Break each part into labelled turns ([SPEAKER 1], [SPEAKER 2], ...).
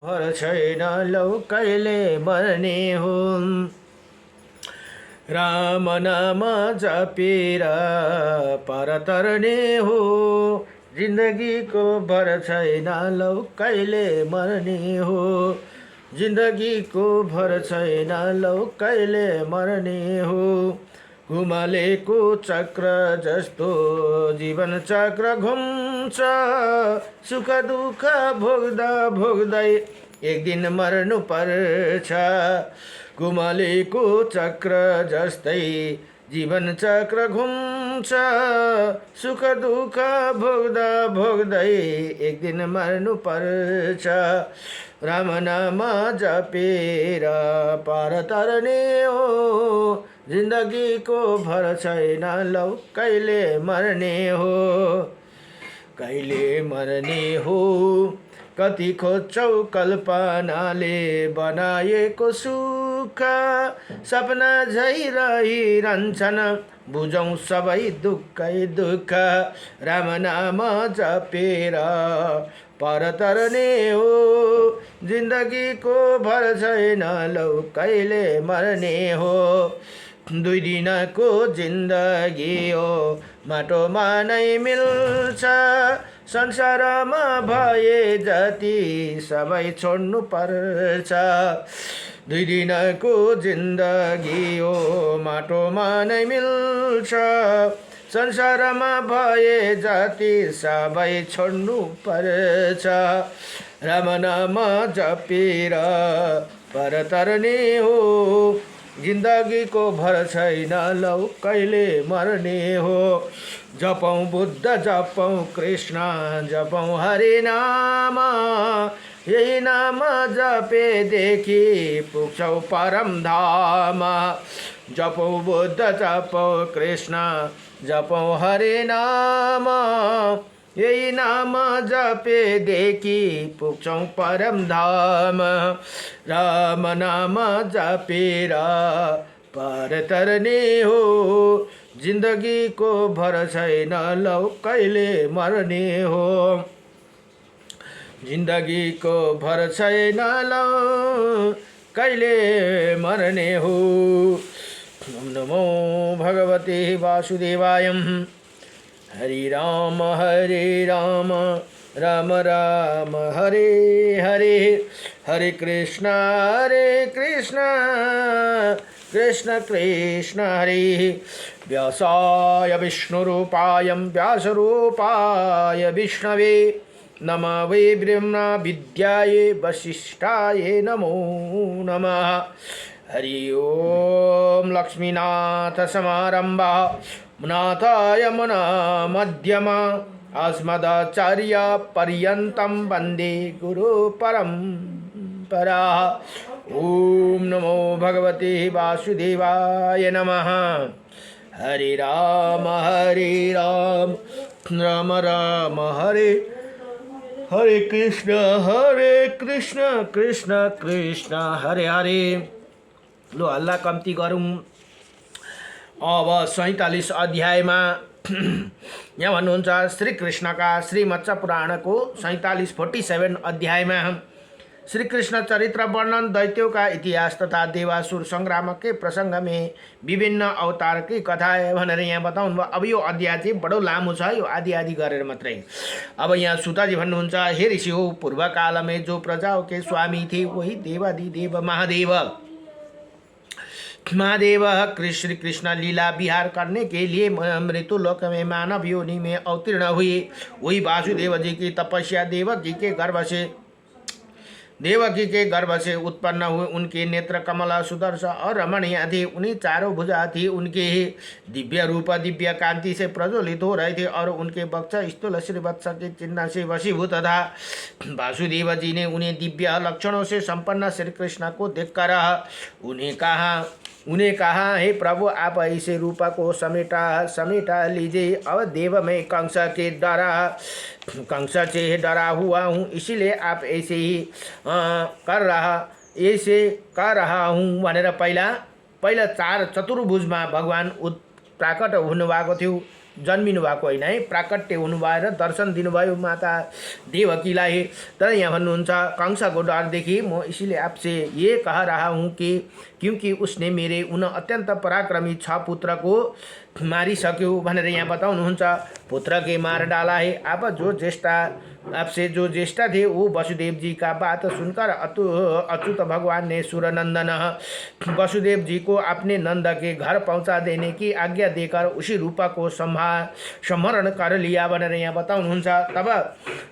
[SPEAKER 1] भर छैन लौ कहिले मर्ने हो। राम नाम जपेर पर तर्ने हो। जिन्दगीको भर छैन लौ कहिले मर्ने हो। जिन्दगीको भर छैन लौ कहिले मर्ने हो। घुमालेको चक्र जस्तो जीवन चक्र घुम्छ। सुख दुःख भोग्दा भोग्दै एक दिन मर्नु पर्छ। घुमालेको चक्र जस्तै जीवन चक्र घुम्छ। सुख दुःख भोग्दा भोग्दै एक दिन मर्नु पर्छ। राम नाम जपेर पार तर्ने हो। जिन्दगीको भर छैन लौ कहिले मर्ने हो। कहिले मर्ने हो। कति खोज्छौ कल्पनाले बनाएको सुख। सपना झै रहिरहन्छन् बुझौँ सबै दुःखै दुःख। राम नाम जपेर पर तर्ने हो। जिन्दगीको भर छैन लौ कहिले मर्ने हो। दुई दिनको जिन्दगी हो माटोमा नै मिल्छ। संसारमा भए जति सबै छोड्नु पर्छ। दुई दिनको जिन्दगी हो माटोमा नै मिल्छ। संसारमा भए जति सबै छोड्नु पर्छ। राम नाम जपेर पर तर्ने हो। जिन्दगीको भर छैन लौ कहिले मर्ने हो। जपौँ बुद्ध जपौँ कृष्ण जपौँ हरि नाम। यही नाम जपेदेखि पुग्छौ परम धाम। जपौँ बुद्ध जपौँ कृष्ण जपौँ हरि नाम। यही नाम जपेदेखि पुग्छौँ परम धाम। राम नाम जपेर पर तर्ने हो। जिन्दगीको भर छैन लौ कहिले मर्ने हो। जिन्दगीको भर छैन लौ कहिले मर्ने हो। ओम नमो भगवते वासुदेवाय। हरे राम राम राम हरे हरे। हरे कृष्ण कृष्ण कृष्ण हरे। व्यासाय विष्णुरूपाय व्यासरूपाय विष्णवे नमः। वै ब्रह्म विद्याय वसिष्ठाय नमो नमः। हरि ओम। लक्ष्मीनाथ समारंभा नाथाय मना मध्यमा अस्मदाचार्य पर्यन्तं वन्दे गुरु परम्परा। ओम नमो भगवते वासुदेवाय नमः। हरे राम राम राम हरे हरे कृष्ण कृष्ण कृष्ण हरे हरे। लो हल्ला कम्ती गरौँ। अब 47 अध्यायमा यहाँ भन्नुहुन्छ श्रीकृष्णका श्रीमत्स्य पुराणको 47 अध्यायमा श्रीकृष्ण चरित्र वर्णन, दैत्यों का इतिहास तथा देवासुर संग्राम के प्रसंग में विभिन्न अवतार की कथा है भनेर यहाँ बताउनु भयो। अब यो अध्याय चाहिँ बडो लामो छ, यो आदि आदि गरेर मात्रै। अब यहाँ सुताजी भन्नुहुन्छ, हे ऋषि हो, पूर्व काल में जो प्रजाओं के स्वामी थे वही देवादिदेव महादेव श्री कृष्ण लीला विहार करने के लिए मृत्युलोक में मानव योनि में अवतीर्ण हुए। वही वासुदेव जी की तपस्या देवकी के गर्भ से उत्पन्न हुए। उनके नेत्र कमला सुदर्श और रमणीय थे। उन्हीं चारों भुजा थी। उनके दिव्य रूप दिव्य कांति से प्रज्वलित हो रहे थे और उनके वक्ष स्थूल श्रीवत्स के चिन्ह से वशीभूत था। वासुदेव जी ने उन्हें दिव्य लक्षणों से संपन्न श्री कृष्ण को देखकर उन्हें कहा, हे प्रभु, आप ऐसे रूप को समेटा लीजिए। अब देव में कंस से डरा हुआ हूँ, इसीलिए आप ऐसे ही कर रहा हूँ भनेर पहिला 4 चतुर्भुजमा भगवान प्राकट हुनुभएको थियो। जन्मिनु भएको होइन है, प्राकट्य हुनुभयो र दर्शन दिनुभयो माता देवकीलाई। तर यहाँ भन्नुहुन्छ कंसको डरदेखि म इसीलिए आपसे ये कह रहा हूँ कि क्योंकि उसने मेरे उन अत्यन्त पराक्रमी 6 पुत्र को मारिसक्यो भनेर यहाँ बताउनुहुन्छ। पुत्र के मार डाला है। आप जो ज्येष्ठा आपसे जो ज्येष्ठा थे वो वसुदेव जी का बात सुनकर अच्युत भगवान ने सुरनंदन वसुदेव जी को अपने नंद के घर पहुंचा देने की आज्ञा देकर उसी रूपा को संहरण कर लिया भनेर यहाँ बताउनुहुन्छ।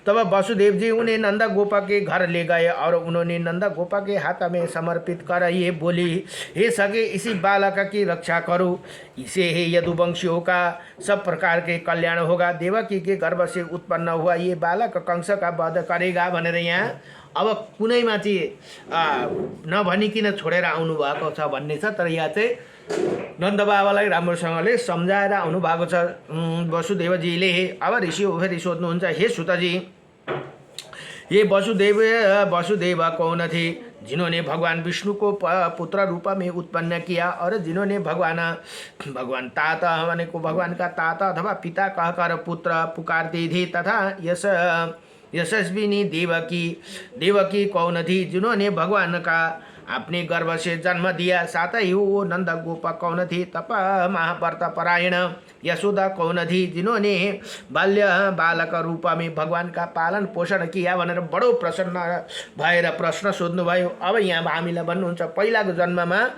[SPEAKER 1] तब वसुदेव जी उन्हें नंद गोपा के घर ले गए और उन्होंने नंद गोपा के हाथ में समर्पित कर ये बोली, हे सके इसी बालक की रक्षा करो, इसे हे यदुवंशियों का सब प्रकार के कल्याण होगा। देवकी के गर्भ से उत्पन्न हुआ ये बालक कंस का वध करेगा भनेर यहाँ अब कुनैमा चाहिँ नभनिकन छोडेर आउनु भएको छ भन्ने छ। तर यहाँ चाहिँ नन्द बाबालाई राम्रोसँगले सम्झाएर आउनु भएको छ वसुदेवजीले। अब ऋषिहरू फेरि सोध्नुहुन्छ, हे सुतजी, ये वसुदेव कौन थे जिन्होंने भगवान विष्णु को पुत्र रूप में उत्पन्न किया और जिन्होंने भगवान ताता माने को भगवान का ताता अथवा पिता कहकर पुत्र पुकारते थे, तथा यशस्विनी देवकी कौन थी जिन्होंने भगवान का अपने गर्भ से जन्म दिया, साथ ही वो नंद गोप कौन थे तप महाव्रत परायण, यशोदा कौन थी जिन्होंने बालक रूप में भगवान का पालन पोषण किया भनेर बडो प्रसन्न भएर प्रश्न सोध्नुभयो। अब यहाँ हामीलाई भन्नुहुन्छ पहिलाको जन्ममा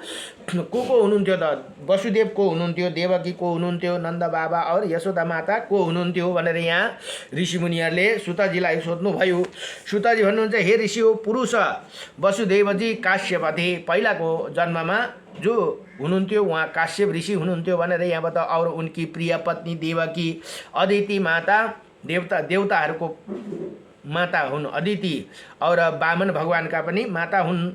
[SPEAKER 1] को हुनुहुन्थ्यो त? वसुदेव को हुनुहुन्थ्यो, देवकी को हुनुहुन्थ्यो, नन्द बाबा और यशोदा माता को हुनुहुन्थ्यो भनेर यहाँ ऋषिमुनिहरूले सुतजीलाई सोध्नुभयो। सुतजी भन्नुहुन्छ, हे ऋषि हो पुरुष वसुदेवजी काश्यप थिए, पहिलाको जन्ममा जो हुनुहुन्थ्यो उहाँ काश्यप ऋषि हुनुहुन्थ्यो भनेर यहाँ बता। और उनकी प्रिय पत्नी देवकी अदिति माता देवताहरूको माता हुन् अदिति, और वामन भगवान का पनि माता हुन्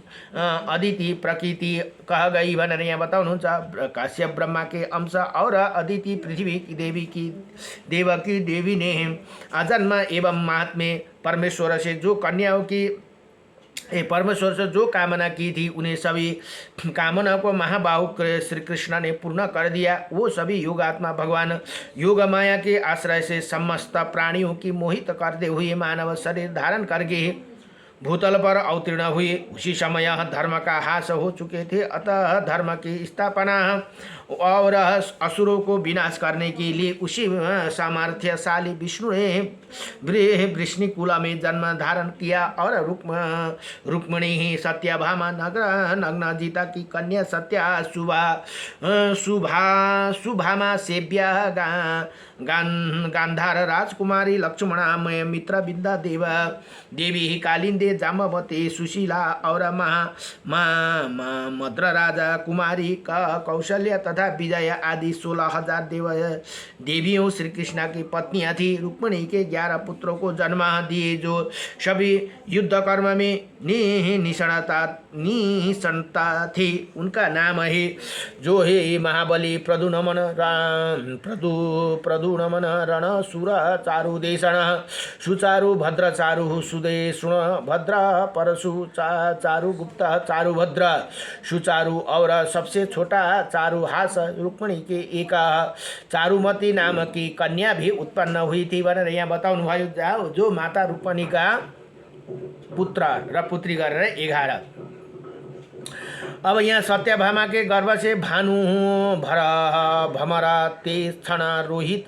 [SPEAKER 1] अदिति प्रकृति कह गई भनेर यहाँ बताउनुहुन्छ। काश्यप ब्रह्मा के अंश और अदिति पृथ्वी की देवकी देवी ने अजन्म एवं महात्म्य परमेश्वर से जो कन्याओं की परमेश्वर से जो कामना की थी उन्हें सभी कामना को महाबाहु श्री कृष्ण ने पूर्ण कर दिया। वो सभी योगात्मा भगवान योग माया के आश्रय से समस्त प्राणियों की मोहित करते हुए मानव शरीर धारण करके भूतल पर अवतीर्ण हुए। उसी समय धर्म का ह्रास हो चुके थे, अतः धर्म की स्थापना और असुरों को विनाश करने के लिए उसी सामर्थ्यशाली विष्णु ने वृष्णिकुल में जन्म धारण किया और रुक्मिणी सत्यभामा नग्न जीता की कन्या सत्या सुभामा सेव्या गांधार राजकुमारी लक्ष्मणामय मित्र विद्या देवी कालिंदे जाम्बवती सुशीला और मद्र राजा कुमारी कौशल्या तथा विजय आदि 16,000 देवियों श्री कृष्ण की पत्नियां थी। रुक्मिणी के 11 पुत्रों को जन्म दिए जो सभी युद्ध कर्म में निषणता थी। उनका नाम है जो है महाबली प्रदुनमन रण सुर चारुदेशन सुचारु भद्र चारु सुदेशुण भद्र परशु चारु गुप्त चारुभद्र सुचारु और सबसे छोटा चारु हास। रुक्मिणी के एक चारुमती नाम की कन्या भी उत्पन्न हुई थी भनेर यहाँ बताउनु भयो। जो माता रुक्मिणी का पुत्र र पुत्री गरेर 11। अब यहाँ सत्यभामा के गर्भ से भानु भमरा ते क्षण रोहित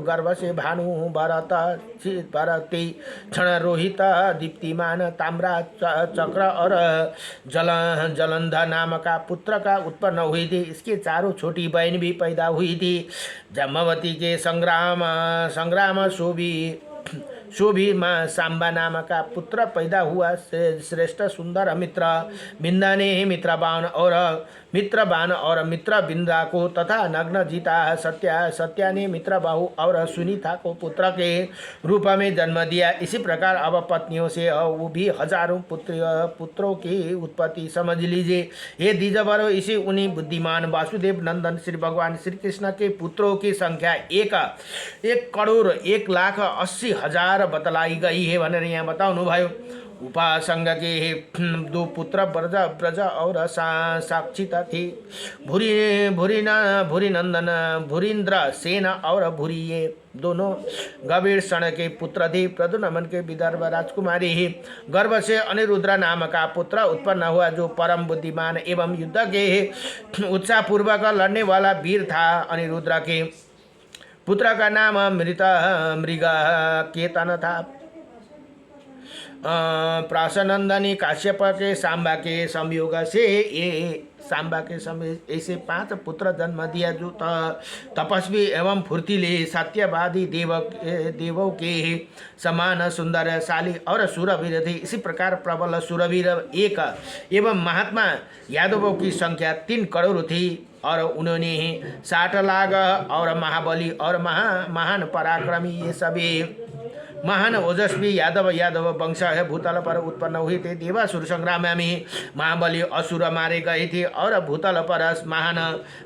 [SPEAKER 1] गर्भ से भानु भरते क्षण रोहित दीप्तिमान ताम्रा चक्र और जलंध नाम का पुत्र का उत्पन्न हुई थी। इसके 4 छोटी बहन भी पैदा हुई थी। जाम्बवती के संग्राम शोभी माँ सांबा नाम का पुत्र पैदा हुआ। श्रेष्ठ सुंदर मित्र बिंदा ने मित्रबान और मित्र बिंदा को तथा नग्न जीता सत्या ने मित्रबाहु और सुनीता को पुत्र के रूप में जन्म दिया। इसी प्रकार अब पत्नियों से वो भी हजारों पुत्रों की उत्पत्ति समझ लीजिए। ये द्विजवर इसी उन्हीं बुद्धिमान वासुदेव नंदन श्री भगवान श्री कृष्ण के पुत्रों की संख्या 1,1,80,000 बतलाई गई है भनेर यहाँ बताउनु भयो। उपासंग के 2 पुत्र ब्रज और साक्षिता थे। भूरिनंदन भूरिंद्र सेन और भूरि ये दोनों गवीषण के पुत्र थे। प्रद्युम्न के विदर्भ राजकुमारी ही गर्भ से अनिरुद्ध नाम का पुत्र उत्पन्न हुआ, जो परम बुद्धिमान एवं युद्ध के उत्साह पूर्वक लड़ने वाला वीर था। अनिरुद्ध के पुत्र का नाम मृग केतन था। प्रासनंदनी काश्यप के सांबा के संयोग से ये सांबा के समय ऐसे 5 पुत्र जन्म दिया, जो तपस्वी एवं फुर्तीले सत्यवादी देवों के समान सुंदरशाली और सूरवीर थे। इसी प्रकार प्रबल सूरवीर एक एवं महात्मा यादवों की संख्या 3 करोड़ थी, और उन्होंने 60 लाख और महाबली और महान पराक्रमी ये सभी महान ओजस्वी यादव वंश है भूतल पर उत्पन्न हुए थे। देवासुर संग्राम में महाबली असुर मारे गए थे, और भूतल पर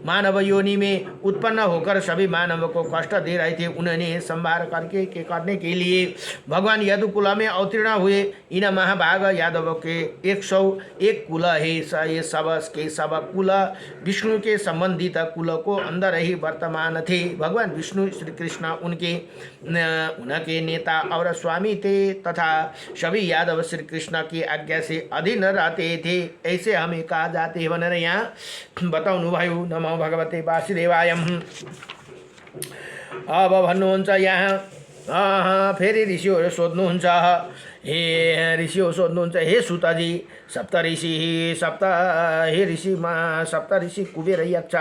[SPEAKER 1] मानव योनि में उत्पन्न होकर सभी मानव को कष्ट दे रहे थे। उन्होंने संहार करने के लिए भगवान यदुकुल में अवतीर्ण हुए। इन महाभाग यादव के 101 कुल है। ये सब कुल विष्णु के संबंधित कुल को अंदर ही वर्तमान थे। भगवान विष्णु श्री कृष्ण उनके नेता और स्वामी थे, तथा सभी यादव श्री कृष्ण की आज्ञा से अधीन रहते थे, ऐसे हमें कहा जाते हैं। भनेर यहाँ बताउनु भयो। नमो भगवते वासुदेवाय। अब भन्नुहुन्छ यहाँ फेरि ऋषिहरू सोध्नुहुन्छ, हे ऋषिहरू सोध्नुहुन्छ, हे सुतजी सप्तऋषि कुबेर यक्ष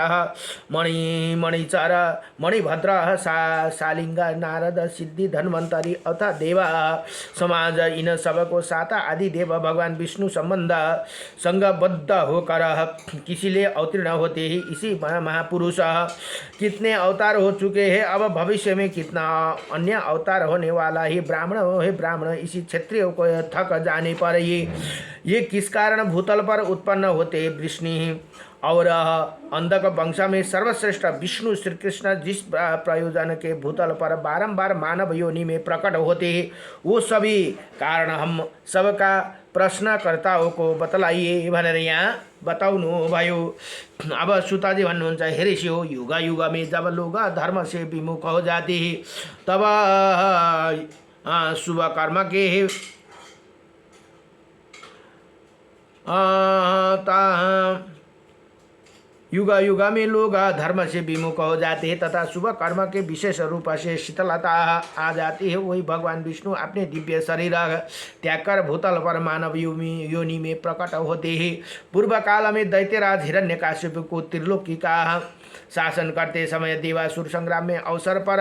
[SPEAKER 1] मणिचर मणिभद्र शालिंग नारद सिद्धि धन्वंतरी अथा देवा समाज, इन सबको साथ आदि देव भगवान विष्णु संगबद्ध होकर किसी अवतीर्ण होते ही इसी महापुरुष कितने अवतार हो चुके हैं, अब भविष्य में कितना अन्य अवतार होने वाला है। ब्राह्मण इसी क्षत्रियों को थक जाने पर ये किस कारण भूतल पर उत्पन्न होते। विष्णु और अंधक वंश में सर्वश्रेष्ठ विष्णु श्री कृष्ण जिस प्रयोजन के भूतल पर बारंबार मानव योनि में प्रकट होते हैं, वो सभी कारण हम सबका प्रश्नकर्ताओं को बतलाइए भनेर यहाँ बताउनु भयो। अब सुताजी भन्नुहुन्छ, हे ऋषि हो, युग में जब लोग धर्म से विमुख हो जाते हैं, तब शुभ कर्म के युग में लोग धर्म से विमुख हो जाते हैं तथा शुभ कर्म के विशेष रूप से शीतलता आ जाती है। वही भगवान विष्णु अपने दिव्य शरीर त्याग कर भूतल पर मानव योनि में प्रकट होते हैं। पूर्व काल में दैत्यराज हिरण्यकाश्यप को त्रिलोकी का शासन करते समय देवासुर संग्राम में अवसर पर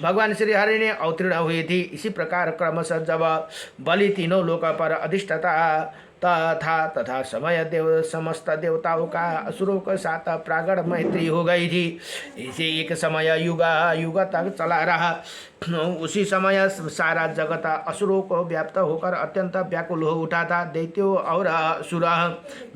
[SPEAKER 1] भगवान श्री हरि ने अवतीर्ण हुए थे। इसी प्रकार क्रमशः जब बलि तीनों लोक पर अधिष्ठता तथा समस्त देवताओं का असुरों के साथ प्रागढ़ मैत्री हो गई थी। इसे एक समय युग तक चला रहा। उसी समय सारा जगत असुरों को व्याप्त होकर अत्यंत व्याकुल हो उठा था। दैत्यों और असुर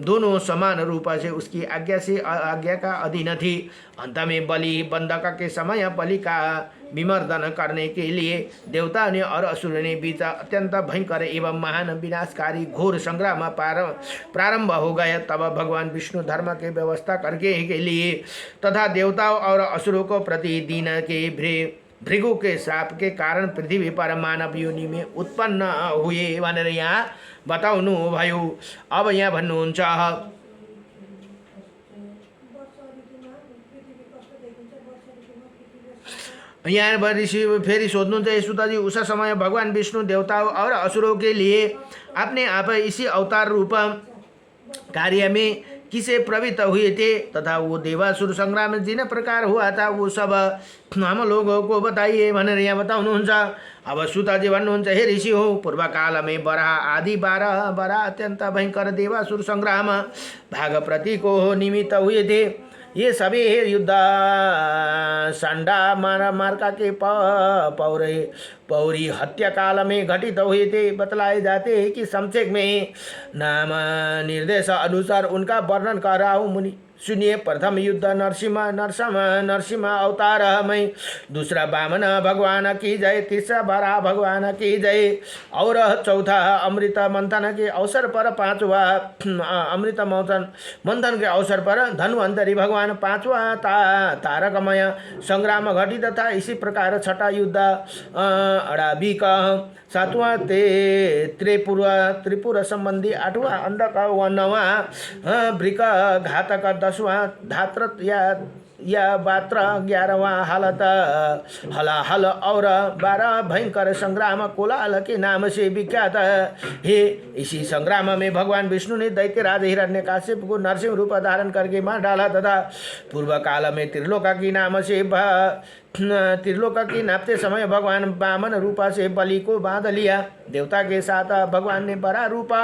[SPEAKER 1] दोनों समान रूप से उसकी आज्ञा का अधीन थी। अंत में बलि बंधक के समय बलि का विमर्दन करने के लिए देवता ने और असुर ने बीच अत्यंत भयंकर एवं महान विनाशकारी घोर संग्राम प्रारंभ हो गया। तब भगवान विष्णु धर्म के व्यवस्था करके के लिए तथा देवताओं और असुरों को प्रतिदिन के भृगु के श्राप के कारण पृथ्वी पर मानव योनि में उत्पन्न हुए भनेर यहाँ बताउनु भयो। अब यहाँ भन्नुहुन्छ, यहाँ ऋषि फेरि सोध्नुहुन्छ, सुताजी उस समय भगवान विष्णु देवताओं और असुरों के लिए अपने आप इसी अवतार रूप कार्य में किसे प्रवृत्त हुए थे तथा वो देवासुर संग्राम जिन प्रकार हुआ था वो सब हम लोगों को बताइए भनेर यहाँ बताउनुहुन्छ। अब सुताजी भन्नुहुन्छ, हे ऋषि हो, पूर्व काल में बराह आदि 12 अत्यंत भयंकर देवासुर संग्राम भाग प्रति को निमित्त हुए थे। ये सभी युद्ध संडा मार्का के पौरी हत्या काल में घटित हुए थे। बतलाए जाते हैं कि संक्षेप में नाम निर्देश अनुसार उनका वर्णन कर रहा हूँ। मुनि सुनिए प्रथम युद्ध नरसिंह अवतार में, दूसरा वामन भगवान की जय, तीसरा बराह भगवान की जय, और चौथा अमृत मंथन के अवसर पर, पांचवा अमृत मंथन के अवसर पर धन्वंतरी भगवान, पांचवा तारकमय संग्राम घटित था। इसी प्रकार छठा युद्ध अड़ाबी का, सातवां त्रिपुर संबंधी, आठवां अंधक, नवा वृक घातक, दसवां धात्र या बात्र, 11वां हलाहल और 12 भयंकर संग्राम कोलाहल के नाम से विख्यात है। इसी संग्राम में भगवान विष्णु ने दैत्यराज हिरण्यकाशिप को नरसिंह रूप धारण करके मार डाला तथा पूर्व काल में त्रिलोका की नाम से त्रिलोका की नापते समय भगवान वामन रूपा से बलि को बांध लिया। देवता के साथ भगवान ने बड़ा रूपा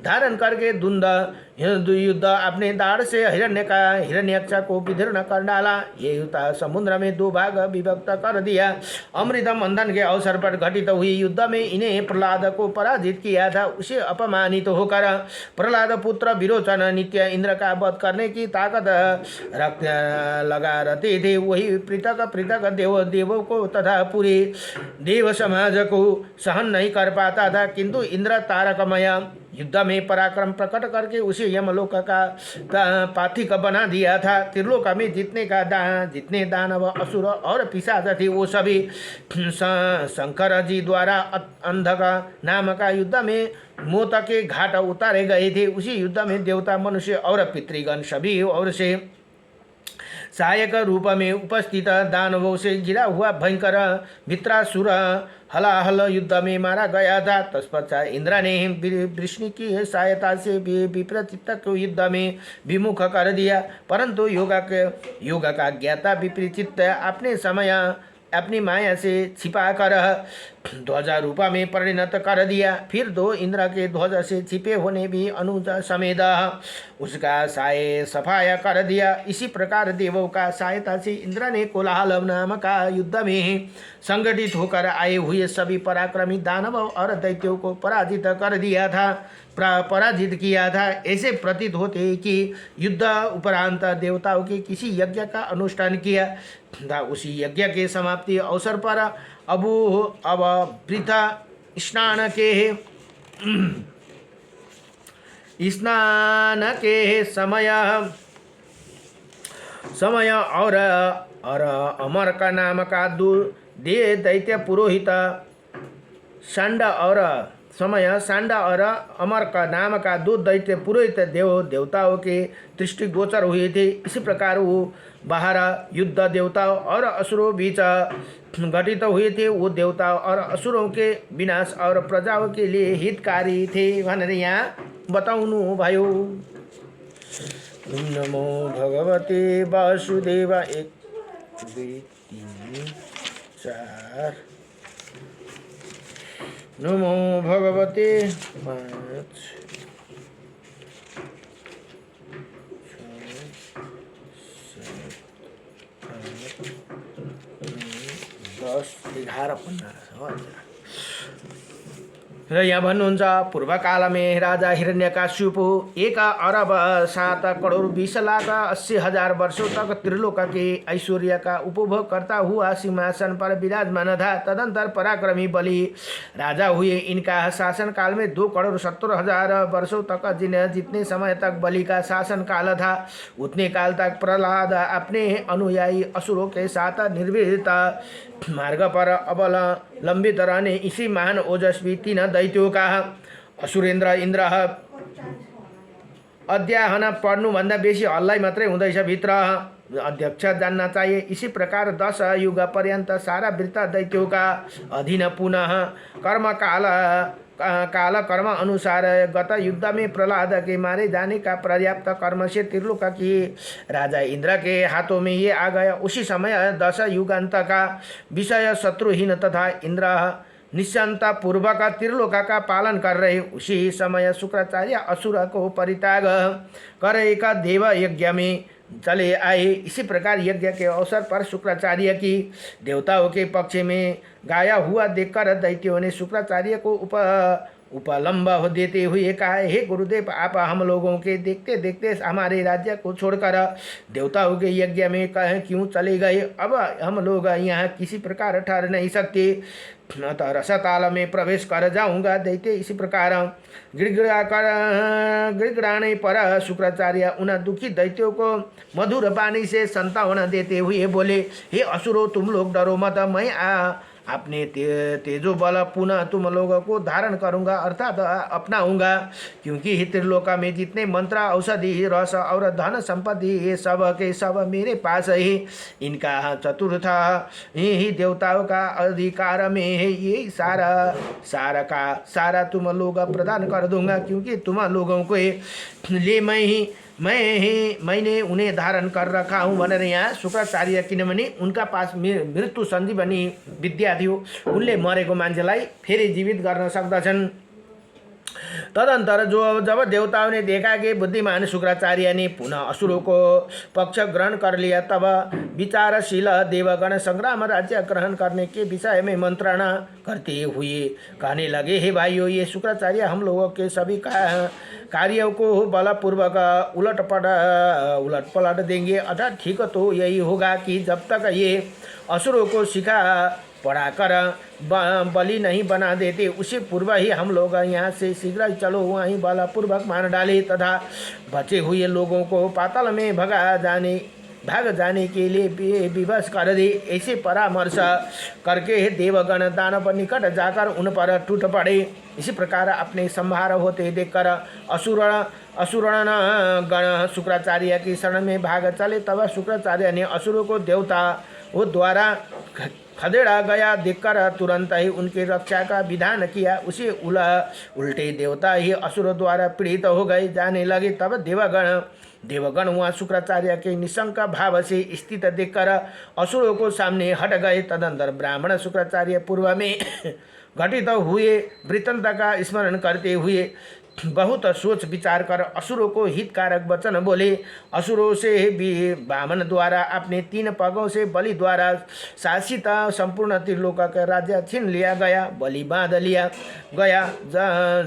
[SPEAKER 1] धारण करके युद्ध अपने दाढ़ से हिरण्यक्ष को विदीर्ण कर डाला। ये युद्ध समुद्र में 2 भाग विभक्त कर दिया। अमृत मंथन के अवसर पर घटित हुई युद्ध में इन्हें प्रहलाद को पराजित किया था। उसे अपमानित होकर प्रहलाद पुत्र विरोचन नित्य इंद्र का वध करने की ताकत लगा रहते थे। वही पृथक देवों को तथा पूरे देव समाज को सहन नहीं कर पाता था, किंतु इंद्र तारकमय युद्ध में पराक्रम प्रकट करके उसे यमलोक का पाथिक बना दिया था। त्रिलोक में जितने दानव, असुर और पिशाच थे वो सभी शंकर जी द्वारा अंधक नाम का युद्ध में मौत के घाट उतारे गए थे। उसी युद्ध में देवता, मनुष्य और पितृगण सभी और से सहायक रूप में उपस्थित दानवों से घिरा हुआ भयंकर मित्रासुर हलाहल युद्ध में मारा गया था। तत्पश्चात इंद्र ने वृष्णि की सहायता से विपरीत को युद्ध में विमुख कर दिया, परंतु योग का ज्ञाता विपरीत अपनी माया से छिपाकर ध्वज रूपा में परिणत कर दिया। फिर 2 इंद्र के ध्वज से छिपे होने भी अनुज समेत उसका सफाया कर दिया। इसी प्रकार देवों का सहायता से इंद्र ने कोलाहल नाम का युद्ध में संगठित होकर आए हुए सभी पराक्रमी दानव और दैत्यों को पराजित किया था। ऐसे प्रतीत होते कि युद्ध उपरांत देवताओं के किसी यज्ञ का अनुष्ठान किया था। उसी यज्ञ के समाप्ति अवसर पर अब वृथा स्नान के समय और अमर का नाम का दे दैत्य पुरोहित सांड और अमर का नाम का 2 दैत्य पुरोहित देवताओं के दृष्टि गोचर हुए थे। इसी प्रकार वो बाहर युद्ध देवताओं और असुरों बीच घटित हुए थे। वो देवताओं और असुरों के विनाश और प्रजाओं के लिए हितकारी थे भनेर यहाँ बताउनु भयो। नमो भगवते वासुदेव। 1 2 3 4 नमो भगवते 5 6 7 8 9 10 11 15 र यहाँ भन्नुहुन्छ पूर्वकालमे राजा हिरण्यकाशिप 1 अरब 7 करोड़ 20 लाख 80,000 वर्षों तक त्रिलोक के ऐश्वर्य का उपभोग करता हुआ सिंहासन पर विराजमान था। तदंतर पराक्रमी बलि राजा हुए। इनका शासन काल में 2 करोड़ 70,000 वर्षों तक जितने समय तक बलि का शासन काल था उतने काल तक प्रहलाद अपने अनुयायी असुरों के साथ निर्विघ्न मार्ग पर अवलंबित रहने इसी महान ओजस्वी 3 दैत्यों का असुरेन्द्र इन्द्र अध्याहन पढ्नुभन्दा बेसी हल्लाइ मात्रै हुँदैछ भित्र अध्यक्ष जानना चाहिए। इसी प्रकार 10 युग पर्यंत सारा वृत्त दैत्यों का अधीन पुनः काल कर्म अनुसार गत युद्ध में प्रहलाद के मारे जाने का पर्याप्त कर्म से त्रिलोक की राजा इंद्र के हाथों में ये आ गया। उसी समय 10 युगांत का विषय शत्रुहीन तथा इंद्र निश्चंता पूर्वक त्रिलोक का पालन कर रहे। उसी समय शुक्राचार्य असुर को परित्याग कर एक देव यज्ञ में चले आए। इसी प्रकार यज्ञ के अवसर पर शुक्राचार्य की देवताओं के पक्ष में गाया हुआ देखकर दैत्यों ने शुक्राचार्य को उपलम्ब हो देते हुए कहा, हे गुरुदेव, आप हम लोगों के देखते देखते हमारे राज्य को छोड़कर देवताओं के यज्ञ में कहें क्यों चले गए? अब हम लोग यहाँ किसी प्रकार ठहर नहीं सकते, अतः रसताल में प्रवेश कर जाऊंगा। दैत्य इसी प्रकार गिड़गिड़ाने पर शुक्राचार्य उन दुखी दैत्यों को मधुर वाणी से सांत्वना देते हुए बोले, हे असुरो, तुम लोग डरो मत, मैं अपने तेजो बल पुनः तुम लोगों को धारण करूंगा, अर्थात अपनाऊंगा, क्योंकि त्रिलोका में जितने मंत्र, औषधि, रस और धन संपत्ति ये सब के सब मेरे पास है। इनका चतुर्थ ही देवताओं का अधिकार में है। ये सारा तुम लोग प्रदान कर दूंगा, क्योंकि तुम लोगों को लिए मैंने उन्हें धारण कर रखा हूँ भनेर यहाँ शुक्राचार्य, किनभने उनका पास मृत्यु सञ्जीवनी विद्या थियो, उनले मरेको मान्छेलाई फेरि जीवित गर्न सक्दछन्। तदंतर जब देवताओं ने देखा कि बुद्धिमान शुक्राचार्य ने पुनः असुरों को पक्ष ग्रहण कर लिया, तब विचारशील देवगण संग्राम राज्य ग्रहण करने के विषय में मंत्रणा करते हुए कहने लगे, हे भाइयों, ये शुक्राचार्य हम लोगों के सभी कार्यों को बलपूर्वक उलट पलट देंगे। अतः ठीक तो यही होगा कि जब तक ये असुरों को सिखा पढ़ाकर बलि नहीं बना देते, उसी पूर्व ही हम लोग यहाँ से शीघ्र चलो वहीं बलपूर्वक मार डाले तथा बचे हुए लोगों को पाताल में भाग जाने के लिए विवश कर दे। ऐसे परामर्श करके देवगण दानव निकट जाकर उन पर टूट पड़े। इसी प्रकार अपने संहार होते देखकर असुरण गण शुक्राचार्य की शरण में भाग चले। तब शुक्राचार्य ने असुरों को देवताओं द्वारा खदेड़ा गया देखकर तुरंत ही उनकी रक्षा का विधान किया। उसी उल्टे देवता ही असुरों द्वारा पीड़ित हो गए जाने लगे। तब देवगण वहाँ शुक्राचार्य के निशंक भाव से स्थित देखकर असुरों को सामने हट गए। तदंतर ब्राह्मण शुक्राचार्य पूर्व में घटित हुए वृत्तांत का स्मरण करते हुए बहुत सोच विचार कर असुरों को हितकारक वचन बोले। असुरों से भी वामन द्वारा अपने 3 पगों से बलि द्वारा शासित संपूर्ण त्रिलोक का राज्य छीन लिया गया। बलि बांध लिया गया,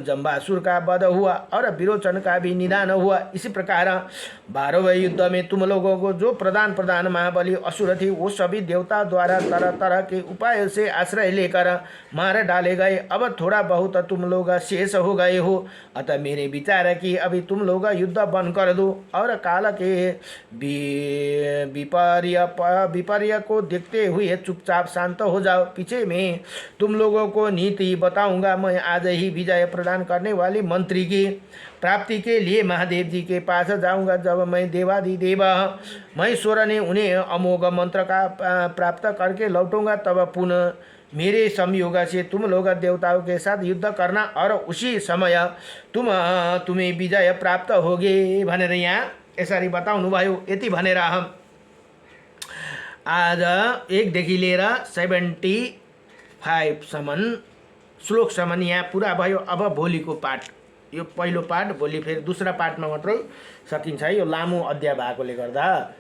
[SPEAKER 1] जम्बासुर का वध हुआ और विरोचन का भी निदान हुआ। इसी प्रकार 12वें युद्ध में तुम लोगों को जो प्रधान महाबली असुर थे, वो सभी देवता द्वारा तरह तरह के उपायों से आश्रय लेकर मार डाले गए। अब थोड़ा बहुत तुम लोग शेष हो गए हो, अतः मेरे विचार है कि अभी तुम लोग युद्ध बंद कर दो और काल के विपर्य को देखते हुए चुपचाप शांत हो जाओ। पीछे में तुम लोगों को नीति बताऊंगा। मैं आज ही विजय प्रदान करने वाले मंत्री की प्राप्ति के लिए महादेव जी के पास जाऊंगा। जब मैं देवाधिदेव महेश्वर ने उन्हें अमोघ मंत्र का प्राप्त करके लौटूंगा, तब पुनः मेरे संयोग से तुम लोग देवताओं के साथ युद्ध करना और उसी समय तुम्हें विजय प्राप्त होगे भनेर यहाँ यसरी बताउनु भयो। यति भनेर आज 1 देखि लिएर 75 सम्म श्लोकसम्म यहाँ पुरा भयो। अब भोलिको पाठ, यो पहिलो पाठ, भोलि फेरि दोस्रो पाठमा मात्रै सकिन्छ। यो लामो अध्याय भएकोले गर्दा